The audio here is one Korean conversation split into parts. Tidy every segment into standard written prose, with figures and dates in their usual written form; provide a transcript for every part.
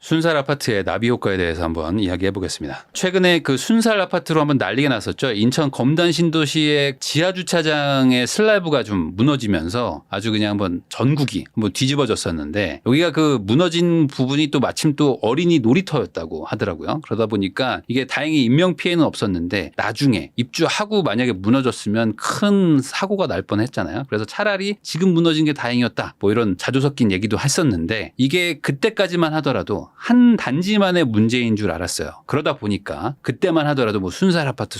순살 아파트의 나비 효과에 대해서 한번 이야기해 보겠습니다. 최근에 그 순살 아파트로 한번 난리가 났었죠. 인천 검단 신도시의 지하 주차장의 슬래브가 좀 무너지면서 아주 그냥 한번 전국이 뭐 뒤집어졌었는데, 여기가 그 무너진 부분이 또 마침 또 어린이 놀이터였다고 하더라고요. 그러다 보니까 이게 다행히 인명 피해는 없었는데 나중에 입주하고 만약에 무너졌으면 큰 사고가 날 뻔했잖아요. 그래서 차라리 지금 무너진 게 다행이었다, 뭐 이런 자주 섞인 얘기도 했었는데, 이게 그때까지만 하더라도 한 단지만의 문제인 줄 알았어요. 그러다 보니까 그때만 하더라도 뭐 순살 아파트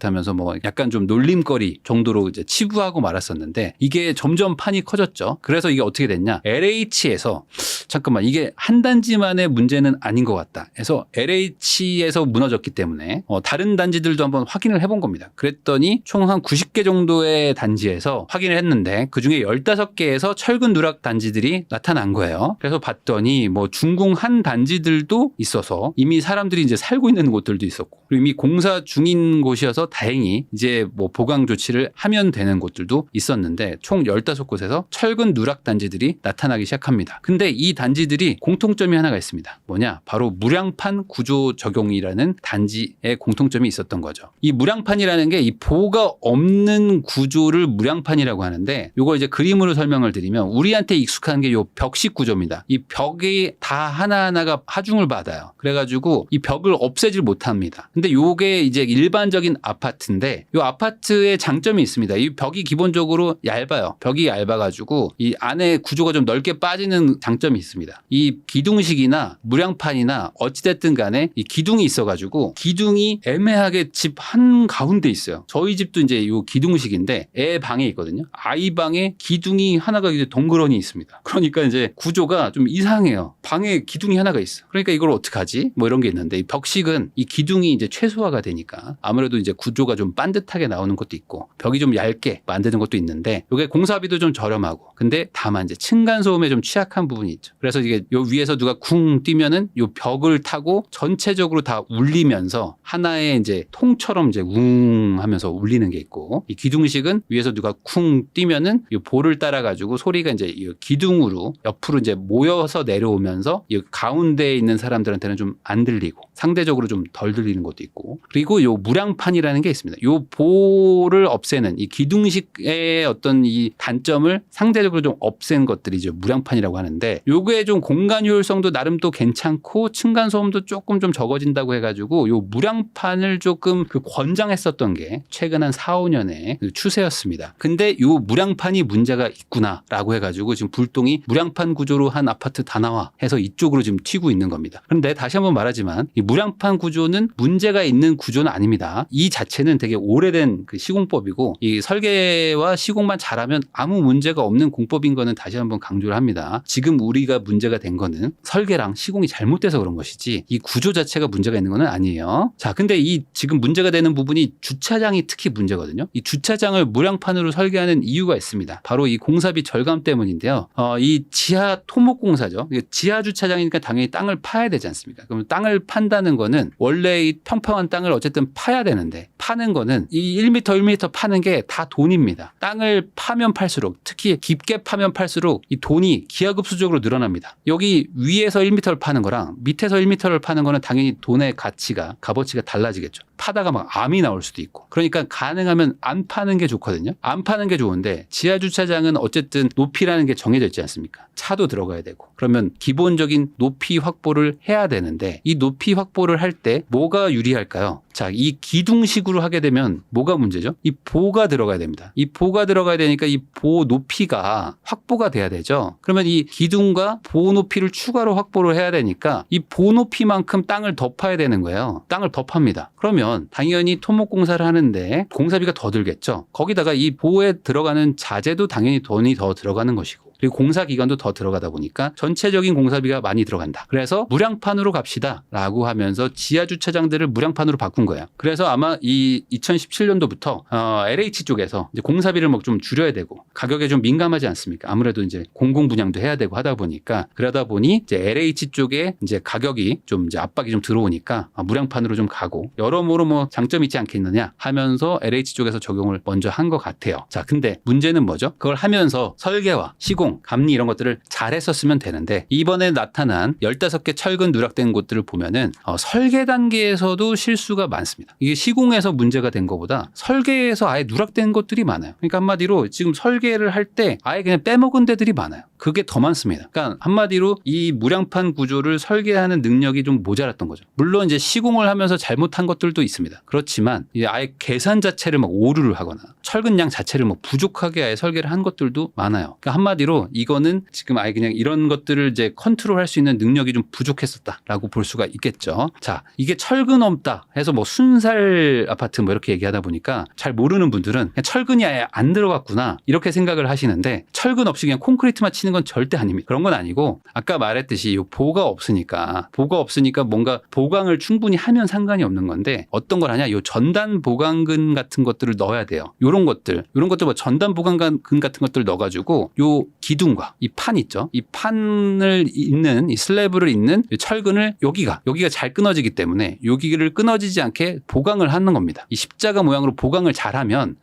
하면서 뭐 약간 좀 놀림거리 정도로 이제 치부하고 말았었는데, 이게 점점 판이 커졌죠. 그래서 이게 어떻게 됐냐? LH에서 잠깐만, 이게 한 단지만의 문제는 아닌 것 같다 해서 LH에서 무너졌기 때문에 다른 단지들도 한번 확인을 해본 겁니다. 그랬더니 총 한 90개 정도의 단지에서 확인을 했는데 그중에 15개에서 철근 누락 단지들이 나타난 거예요. 그래서 봤더니 뭐 중공 한 단지들도 있어서 이미 사람들이 이제 살고 있는 곳들도 있었고, 그리고 이미 공사 중인 곳이어서 다행히 이제 뭐 보강 조치를 하면 되는 곳들도 있었는데, 총 15곳에서 철근 누락 단지들이 나타나기 시작합니다. 근데 이 단지들이 공통점이 하나가 있습니다. 뭐냐? 바로 무량판 구조 적용이라는 단지의 공통점이 있었던 거죠. 이 무량판이라는 게 이 보호가 없는 구조를 무량판이라고 하는데, 이거 이제 그림으로 설명을 드리면 우리한테 익숙한 게 이 벽식 구조입니다. 이 벽이 다 하나하나가 하중을 받아요. 그래가지고 이 벽을 없애질 못합니다. 근데 요게 이제 일반적인 아파트인데, 이 아파트의 장점이 있습니다. 이 벽이 기본적으로 얇아요. 벽이 얇아가지고 이 안에 구조가 좀 넓게 빠지는 장점이 있습니다. 이 기둥식이나 무량판이나 어찌됐든 간에 이 기둥이 있어가지고 기둥이 애매하게 집 한가운데 있어요. 저희 집도 이제 요 기둥식인데 애 방에 있거든요. 아이 방에 기둥이 하나가 이제 덩그러니 있습니다. 그러니까 이제 구조가 좀 이상해요. 방에 기둥이 하나가 있어. 그러니까 이걸 어떡하지? 뭐 이런 게 있는데, 이 벽식은 이 기둥이 이제 최소화가 되니까 아무래도 이제 구조가 좀 반듯하게 나오는 것도 있고 벽이 좀 얇게 만드는 것도 있는데, 이게 공사비도 좀 저렴하고, 근데 다만 이제 층간 소음에 좀 취약한 부분이 있죠. 그래서 이게 요 위에서 누가 쿵 뛰면은 요 벽을 타고 전체적으로 다 울리면서 하나의 이제 통처럼 이제 웅 하면서 울리는 게 있고, 이 기둥식은 위에서 누가 쿵 뛰면은 이 볼을 따라 가지고 소리가 이제 이 기둥으로 옆으로 이제 모여서 내려오면서 이 가운데에 있는 사람들한테는 좀 안 들리고 상대적으로 좀 덜 들리는 것도 있고, 그리고 요 무량판이라는 게 있습니다. 요 볼을 없애는 이 기둥식의 어떤 이 단점을 상대적으로 좀 없앤 것들이 이제 무량판이라고 하는데, 요게 좀 공간 효율성도 나름 또 괜찮고 층간 소음도 조금 좀 적어진다고 해가지고 요 무량판을 조금 그 권장했었던 게 최근 한 4, 5년의 그 추세였습니다. 근데 요 무량판이 문제가 있구나라고 해가지고 지금 불똥이 무량판 구조로 한 아파트 다 나와 해서 이쪽으로 지금 튀고 있는 겁니다. 그런데 다시 한번 말하지만 이 무량판 구조는 문제가 있는 구조는 아닙니다. 이 자체는 되게 오래된 그 시공법이고, 이 설계와 시공만 잘하면 아무 문제가 없는 공법인 거는 다시 한번 강조를 합니다. 지금 우리가 문제가 된 거는 설계랑 시공이 잘못돼서 그런 것이지 이 구조 자체가 문제가 있는 거는 아니에요. 자, 근데 이 지금 문제가 되는 부분이 주차장이 특히 문제거든요. 이 주차장을 무량판으로 설계하는 이유가 있습니다. 바로 이 공사비 절감 때문인데요. 이 지하 토목 공사죠. 지하 주차장이니까 당연히 땅을 파야 되지 않습니까? 그럼 땅을 판다는 거는 원래 이 평평한 땅을 어쨌든 파야 되는데, 파는 거는 이 1m, 1m 파는 게 다 돈입니다. 땅을 파면 팔수록, 특히 깊게 파면 팔수록 이 돈이 기하급수적으로 늘어납니다. 여기 위에서 1m를 파는 거랑 밑에서 1m를 파는 거는 당연히 돈의 가치가, 값어치가 달라지겠죠. 파다가 막 암이 나올 수도 있고. 그러니까 가능하면 안 파는 게 좋거든요. 안 파는 게 좋은데, 지하 주차장은 어쨌든 높이라는 게 정해져 있지 않습니까? 차도 들어가야 되고. 그러면 기본적인 높이 확보를 해야 되는데, 이 높이 확보를 할 때 뭐가 유리할까요? 자, 이 기둥식으로 하게 되면 뭐가 문제죠? 이 보가 들어가야 됩니다. 이 보가 들어가야 되니까 이 보 높이가 확보가 돼야 되죠. 그러면 이 기둥과 보 높이를 추가로 확보를 해야 되니까 이 보 높이만큼 땅을 더 파야 되는 거예요. 땅을 더 팝니다. 그러면 당연히 토목 공사를 하는데 공사비가 더 들겠죠. 거기다가 이 보에 들어가는 자재도 당연히 돈이 더 들어가는 것이고, 그리고 공사 기간도 더 들어가다 보니까 전체적인 공사비가 많이 들어간다. 그래서 무량판으로 갑시다 라고 하면서 지하 주차장들을 무량판으로 바꾼 거예요. 그래서 아마 이 2017년도부터 LH 쪽에서 이제 공사비를 뭐 좀 줄여야 되고 가격에 좀 민감하지 않습니까? 아무래도 이제 공공 분양도 해야 되고 하다 보니까, 그러다 보니 이제 LH 쪽에 이제 가격이 좀 이제 압박이 좀 들어오니까 무량판으로 좀 가고, 여러모로 뭐 장점이 있지 않겠느냐 하면서 LH 쪽에서 적용을 먼저 한 것 같아요. 자, 근데 문제는 뭐죠? 그걸 하면서 설계와 시공 시공, 감리 이런 것들을 잘 했었으면 되는데 이번에 나타난 15개 철근 누락된 곳들을 보면은 설계 단계에서도 실수가 많습니다. 이게 시공에서 문제가 된 것보다 설계에서 아예 누락된 것들이 많아요. 그러니까 한마디로 지금 설계를 할 때 아예 그냥 빼먹은 데들이 많아요. 그게 더 많습니다. 그러니까 한마디로 이 무량판 구조를 설계하는 능력이 좀 모자랐던 거죠. 물론 이제 시공을 하면서 잘못한 것들도 있습니다. 그렇지만 이제 아예 계산 자체를 막 오류를 하거나 철근량 자체를 뭐 부족하게 아예 설계를 한 것들도 많아요. 그러니까 한마디로 이거는 지금 아예 그냥 이런 것들을 이제 컨트롤할 수 있는 능력이 좀 부족했었다라고 볼 수가 있겠죠. 자, 이게 철근 없다 해서 뭐 순살 아파트 뭐 이렇게 얘기하다 보니까 잘 모르는 분들은 그냥 철근이 아예 안 들어갔구나 이렇게 생각을 하시는데 철근 없이 그냥 콘크리트만 치는 건 절대 아닙니다. 그런 건 아니고 아까 말했듯이 보가 없으니까 뭔가 보강을 충분히 하면 상관이 없는 건데 어떤 걸 하냐, 요 전단 보강근 같은 것들을 넣어야 돼요. 요런 것들 뭐 전단 보강근 같은 것들 넣어가지고 요 기둥과 이 판 있죠. 이 판을 잇는 이 슬래브를 잇는 철근을 여기가 잘 끊어지기 때문에 여기를 끊어지지 않게 보강을 하는 겁니다. 이 십자가 모양으로 보강을 잘하면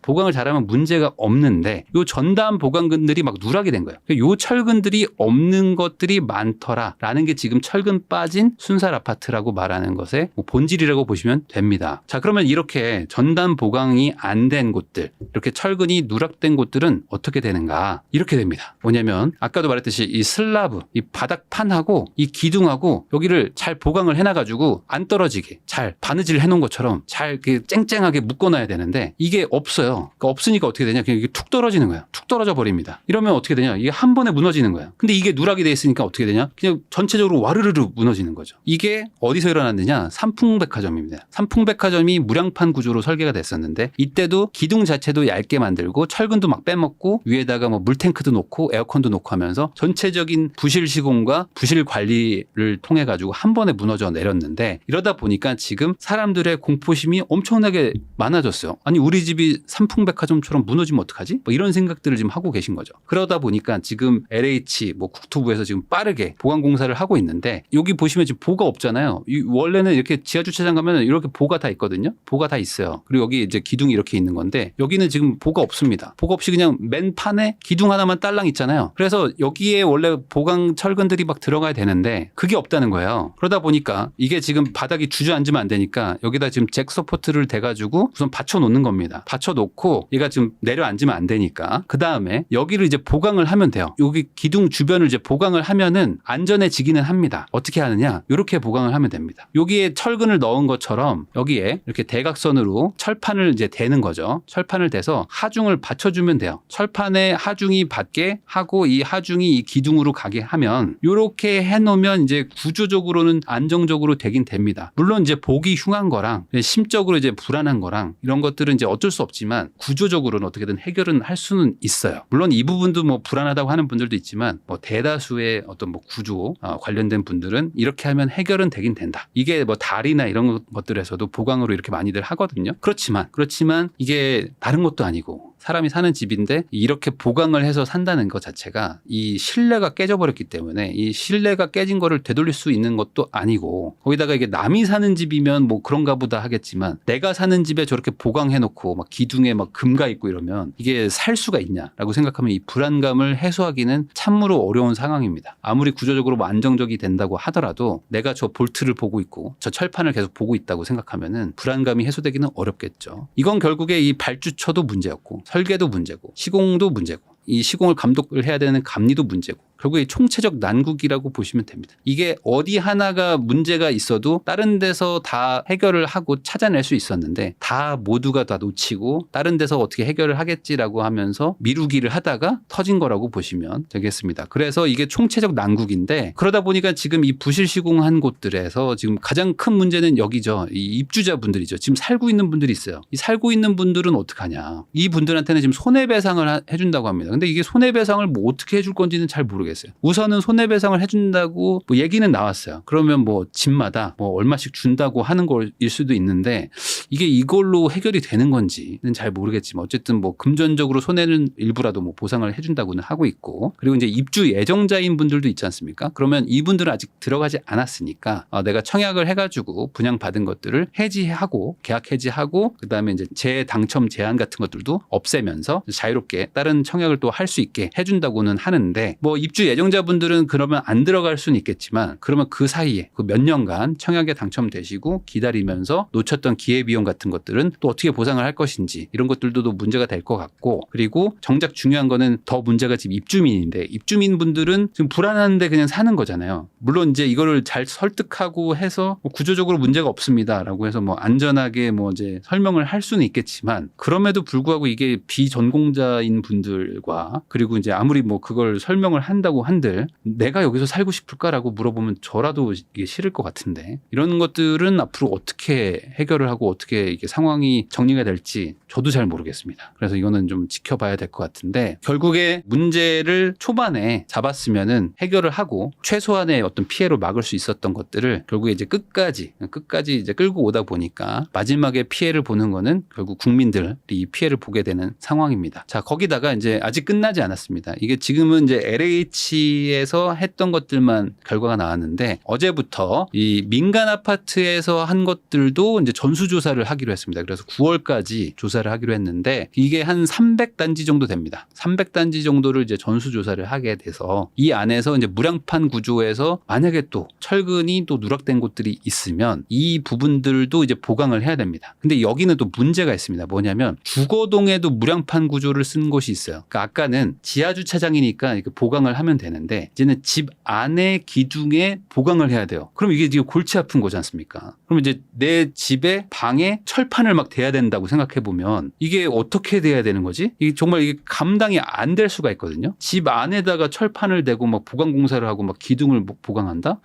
문제가 없는데 요 전단 보강근들이 막 누락이 된 거예요. 요 철근들이 없는 것들이 많더라라는 게 지금 철근 빠진 순살 아파트라고 말하는 것의 본질이라고 보시면 됩니다. 자, 그러면 이렇게 전단 보강이 안 된 곳들, 이렇게 철근이 누락된 곳들은 어떻게 되는가? 이렇게 됩니다. 뭐냐면 아까도 말했듯이 이 슬라브, 이 바닥판하고 이 기둥하고 여기를 잘 보강을 해놔가지고 안 떨어지게 잘 바느질 해놓은 것처럼 잘 이렇게 쨍쨍하게 묶어놔야 되는데 이게 없어요. 그러니까 없으니까 어떻게 되냐? 그냥 이게 툭 떨어지는 거예요. 툭 떨어져 버립니다. 이러면 어떻게 되냐? 이게 한 번에 무너지는 거예요. 근데 이게 누락이 돼 있으니까 어떻게 되냐? 그냥 전체적으로 와르르르 무너지는 거죠. 이게 어디서 일어났느냐? 삼풍백화점입니다. 삼풍백화점이 무량판 구조로 설계가 됐었는데 이때도 기둥 자체도 얇게 만들고 철근도 막 빼먹고 위에다가 뭐 물탱크도 놓고 에어컨도 놓고 하면서 전체적인 부실 시공과 부실 관리를 통해 가지고 한 번에 무너져 내렸는데 이러다 보니까 지금 사람들의 공포심이 엄청나게 많아졌어요. 아니 우리 집이 삼풍백화점처럼 무너지면 어떡하지? 뭐 이런 생각들을 지금 하고 계신 거죠. 그러다 보니까 지금 LH 뭐 국토부에서 지금 빠르게 보강 공사를 하고 있는데 여기 보시면 지금 보가 없잖아요. 원래는 이렇게 지하 주차장 가면 이렇게 보가 다 있거든요. 보가 다 있어요. 그리고 여기 이제 기둥이 이렇게 있는 건데 여기는 지금 보가 없습니다. 보가 없이 그냥 맨 판에 기둥 하나만 딸랑 있잖아요. 그래서 여기에 원래 보강 철근들이 막 들어가야 되는데 그게 없다는 거예요. 그러다 보니까 이게 지금 바닥이 주저앉으면 안 되니까 여기다 지금 잭 서포트를 대가지고 우선 받쳐 놓는 겁니다. 받쳐 놓고 얘가 지금 내려앉으면 안 되니까 그 다음에 여기를 이제 보강을 하면 돼요. 여기 기둥 주변을 이제 보강을 하면은 안전해지기는 합니다. 어떻게 하느냐? 이렇게 보강을 하면 됩니다. 여기에 철근을 넣은 것처럼 여기에 이렇게 대각선으로 철판을 이제 대는 거죠. 철판을 대서 하중을 받쳐주면 돼요. 철판에 하중이 받게 하고 이 하중이 이 기둥으로 가게 하면 이렇게 해놓으면 이제 구조적으로는 안정적으로 되긴 됩니다. 물론 이제 보기 흉한 거랑 심적으로 이제 불안한 거랑 이런 것들은 이제 어쩔 수 없지만 구조적으로는 어떻게든 해결은 할 수는 있어요. 물론 이 부분도 뭐 불안하다고 하는 분들도 있지만 뭐 대다수의 어떤 뭐 구조 관련된 분들은 이렇게 하면 해결은 되긴 된다. 이게 뭐 다리나 이런 것들에서도 보강으로 이렇게 많이들 하거든요. 그렇지만 이게 다른 것도 아니고 사람이 사는 집인데 이렇게 보강을 해서 산다는 것 자체가 이 신뢰가 깨져버렸기 때문에 이 신뢰가 깨진 거를 되돌릴 수 있는 것도 아니고 거기다가 이게 남이 사는 집이면 뭐 그런가 보다 하겠지만 내가 사는 집에 저렇게 보강해놓고 막 기둥에 막 금가 있고 이러면 이게 살 수가 있냐라고 생각하면 이 불안감을 해소하기는 참으로 어려운 상황입니다. 아무리 구조적으로 뭐 안정적이 된다고 하더라도 내가 저 볼트를 보고 있고 저 철판을 계속 보고 있다고 생각하면은 불안감이 해소되기는 어렵겠죠. 이건 결국에 이 발주처도 문제였고 설계도 문제고 시공도 문제고 이 시공을 감독을 해야 되는 감리도 문제고 결국에 총체적 난국이라고 보시면 됩니다. 이게 어디 하나가 문제가 있어도 다른 데서 다 해결을 하고 찾아낼 수 있었는데 다 모두가 다 놓치고 다른 데서 어떻게 해결을 하겠지라고 하면서 미루기를 하다가 터진 거라고 보시면 되겠습니다. 그래서 이게 총체적 난국인데 그러다 보니까 지금 이 부실 시공한 곳들에서 지금 가장 큰 문제는 여기죠. 이 입주자분들이죠. 지금 살고 있는 분들이 있어요. 이 살고 있는 분들은 어떡하냐. 이 분들한테는 지금 손해배상을 해준다고 합니다. 근데 이게 손해배상을 뭐 어떻게 해줄 건지는 잘 모르겠어요. 모르겠어요. 우선은 손해배상을 해준다고 뭐 얘기는 나왔어요. 그러면 뭐 집마다 뭐 얼마씩 준다고 하는 거일 수도 있는데 이게 이걸로 해결이 되는 건지는 잘 모르겠지만 어쨌든 뭐 금전적으로 손해는 일부라도 뭐 보상을 해준다고는 하고 있고 그리고 이제 입주 예정자인 분들도 있지 않습니까? 그러면 이분들은 아직 들어가지 않았으니까 내가 청약을 해가지고 분양받은 것들을 해지하고 계약 해지하고 그다음에 이제 재당첨 제한 같은 것들도 없애면서 자유롭게 다른 청약을 또 할 수 있게 해준다고는 하는데 뭐 입주 예정자분들은 그러면 안 들어갈 수는 있겠지만 그러면 그 사이에 그 몇 년간 청약에 당첨되시고 기다리면서 놓쳤던 기회비용 같은 것들은 또 어떻게 보상을 할 것인지 이런 것들도 문제가 될 것 같고 그리고 정작 중요한 거는 더 문제가 지금 입주민인데 입주민분들은 지금 불안한데 그냥 사는 거잖아요. 물론 이제 이거를 잘 설득하고 해서 뭐 구조적으로 문제가 없습니다라고 해서 뭐 안전하게 뭐 이제 설명을 할 수는 있겠지만 그럼에도 불구하고 이게 비전공자인 분들과 그리고 이제 아무리 뭐 그걸 설명을 한다고 한들 내가 여기서 살고 싶을까라고 물어보면 저라도 이게 싫을 것 같은데 이런 것들은 앞으로 어떻게 해결을 하고 어떻게 이게 상황이 정리가 될지 저도 잘 모르겠습니다. 그래서 이거는 좀 지켜봐야 될 것 같은데 결국에 문제를 초반에 잡았으면은 해결을 하고 최소한의 어떤 피해로 막을 수 있었던 것들을 결국에 이제 끝까지 이제 끌고 오다 보니까 마지막에 피해를 보는 거는 결국 국민들이 피해를 보게 되는 상황입니다. 자, 거기다가 이제 아직 끝나지 않았습니다. 이게 지금은 이제 LH에서 했던 것들만 결과가 나왔는데 어제부터 이 민간 아파트에서 한 것들도 이제 전수조사를 하기로 했습니다. 그래서 9월까지 조사를 하기로 했는데 이게 한 300단지 정도 됩니다. 300단지 정도를 이제 전수조사를 하게 돼서 이 안에서 이제 무량판 구조에서 만약에 또 철근이 또 누락된 곳들이 있으면 이 부분들도 이제 보강을 해야 됩니다. 근데 여기는 또 문제가 있습니다. 뭐냐면 주거동에도 무량판 구조를 쓴 곳이 있어요. 그러니까 아까는 지하주차장이니까 이렇게 보강을 하면 되는데 이제는 집 안에 기둥에 보강을 해야 돼요. 그럼 이게 지금 골치 아픈 거지 않습니까? 그럼 이제 내 집에 방에 철판을 막 대야 된다고 생각해 보면 이게 어떻게 돼야 되는 거지? 이게 정말 이게 감당이 안 될 수가 있거든요. 집 안에다가 철판을 대고 막 보강 공사를 하고 막 기둥을 보강한다?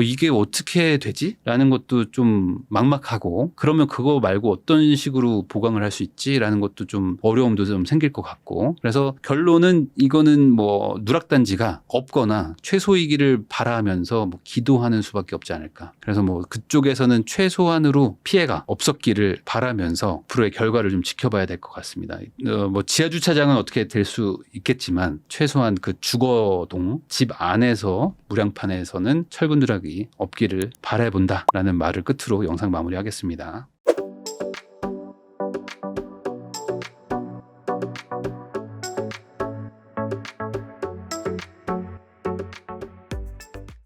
이게 어떻게 되지? 라는 것도 좀 막막하고 그러면 그거 말고 어떤 식으로 보강을 할 수 있지라는 것도 좀 어려움도 좀 생길 것 같고 그래서 결론은 이거는 뭐 누락단지가 없거나 최소이기를 바라면서 뭐 기도하는 수밖에 없지 않을까. 그래서 뭐 그쪽에서는 최소한으로 피해가 없었기를 바라면서 앞으로의 결과를 좀 지켜봐야 될 것 같습니다. 뭐 지하주차장은 어떻게 될 수 있겠지만 최소한 그 주거동 집 안에서 무량판에서는 철근 누락이 없기를 바라본다라는 말을 끝으로 영상 마무리하겠습니다.